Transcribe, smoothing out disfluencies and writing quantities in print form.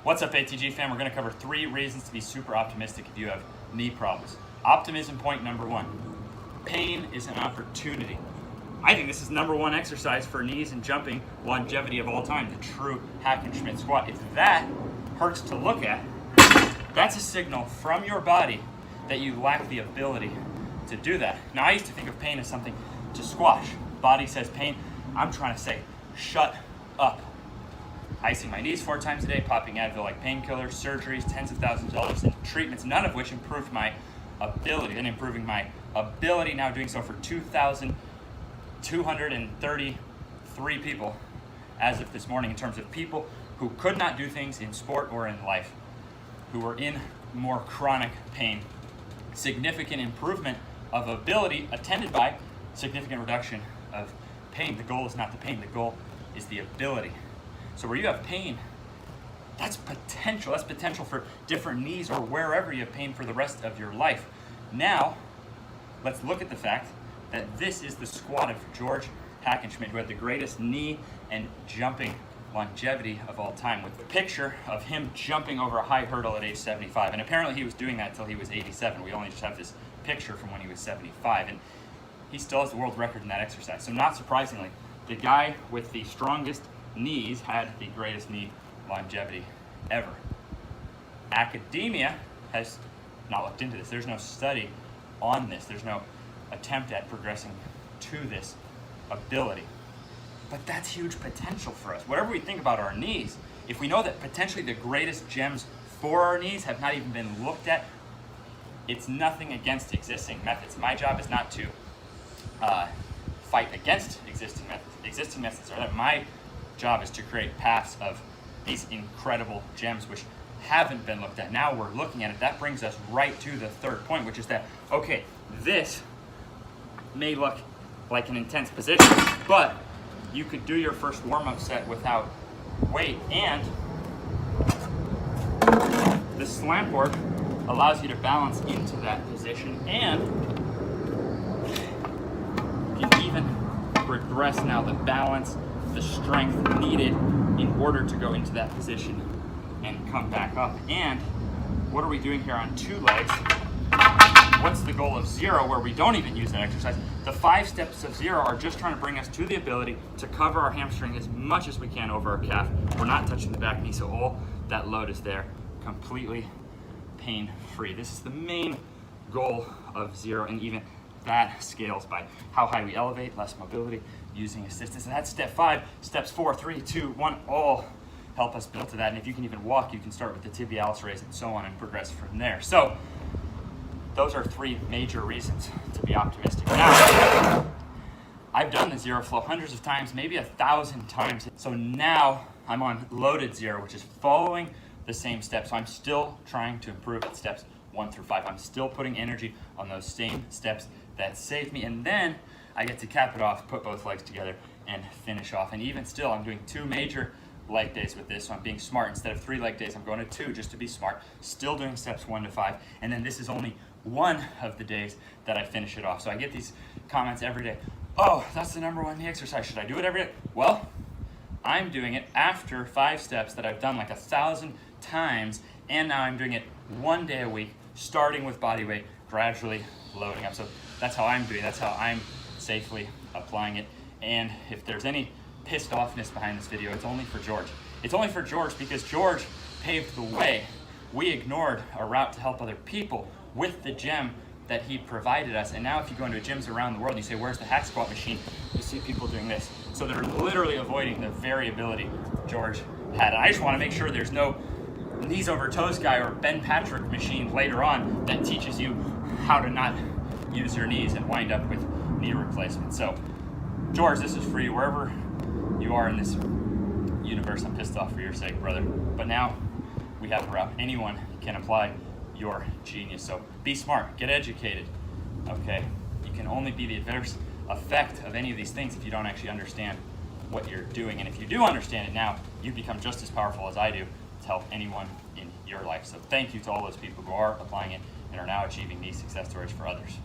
What's up, ATG fam? We're going to cover 3 reasons to be super optimistic if you have knee problems. Optimism point number 1. Pain is an opportunity. I think this is #1 exercise for knees and jumping longevity of all time, the true Hackenschmidt squat. If that hurts to look at, that's a signal from your body that you lack the ability to do that. Now, I used to think of pain as something to squash. Body says pain. I'm trying to say, shut up. Icing my knees 4 times a day, popping Advil like painkillers, surgeries, tens of thousands of dollars in treatments, none of which improved my ability. And improving my ability, now doing so for 2,233 people as of this morning, in terms of people who could not do things in sport or in life, who were in more chronic pain. Significant improvement of ability attended by significant reduction of pain. The goal is not the pain, the goal is the ability. So where you have pain, that's potential. That's potential for different knees or wherever you have pain for the rest of your life. Now, let's look at the fact that this is the squat of George Hackenschmidt, who had the greatest knee and jumping longevity of all time, with the picture of him jumping over a high hurdle at age 75. And apparently he was doing that until he was 87. We only just have this picture from when he was 75. And he still has the world record in that exercise. So not surprisingly, the guy with the strongest knees had the greatest knee longevity ever. Academia has not looked into this. There's no study on this. There's no attempt at progressing to this ability. But that's huge potential for us. Whatever we think about our knees, if we know that potentially the greatest gems for our knees have not even been looked at, it's nothing against existing methods. My job is not to fight against existing methods. Existing methods are there. My job is to create paths of these incredible gems which haven't been looked at. Now we're looking at it. That brings us right to the third point, which is that, okay, this may look like an intense position, but you could do your first warm-up set without weight, and the slant board allows you to balance into that position, and you can even regress now the balance, the strength needed in order to go into that position and come back up. And what are we doing here on 2 legs? What's the goal of 0, where we don't even use that exercise? The 5 steps of 0 are just trying to bring us to the ability to cover our hamstring as much as we can over our calf. We're not touching the back knee, so all that load is there, completely pain-free. This is the main goal of 0, and even that scales by how high we elevate, less mobility, using assistance. And that's step 5. Steps 4, 3, 2, 1, all help us build to that. And if you can even walk, you can start with the tibialis raise and so on and progress from there. So those are 3 major reasons to be optimistic. Now, I've done the 0 flow hundreds of times, maybe 1,000 times. So now I'm on loaded 0, which is following the same steps. So I'm still trying to improve at steps 1 through 5. I'm still putting energy on those same steps that saved me. And then I get to cap it off, put both legs together, and finish off. And even still, I'm doing 2 major leg days with this, so I'm being smart. Instead of 3 leg days, I'm going to 2 just to be smart. Still doing steps 1 to 5, and then this is only 1 of the days that I finish it off. So I get these comments every day. Oh, that's the #1 knee exercise. Should I do it every day? Well, I'm doing it after 5 steps that I've done like 1,000 times, and now I'm doing it 1 day a week, starting with body weight, gradually loading up. So that's how I'm doing. That's how I'm safely applying it. And if there's any pissed offness behind this video, it's only for George. It's only for George because George paved the way. We ignored a route to help other people with the gem that he provided us. And now if you go into gyms around the world and you say, where's the hack squat machine? You see people doing this. So they're literally avoiding the variability George had. And I just want to make sure there's no knees over toes guy or Ben Patrick machine later on that teaches you how to not use your knees and wind up with knee replacement. So George, this is for you wherever you are in this universe. I'm pissed off for your sake, brother. But now we have a route. Anyone can apply your genius. So be smart, get educated. Okay, you can only be the adverse effect of any of these things if you don't actually understand what you're doing. And if you do understand it now, you become just as powerful as I do to help anyone in your life. So thank you to all those people who are applying it and are now achieving these success stories for others.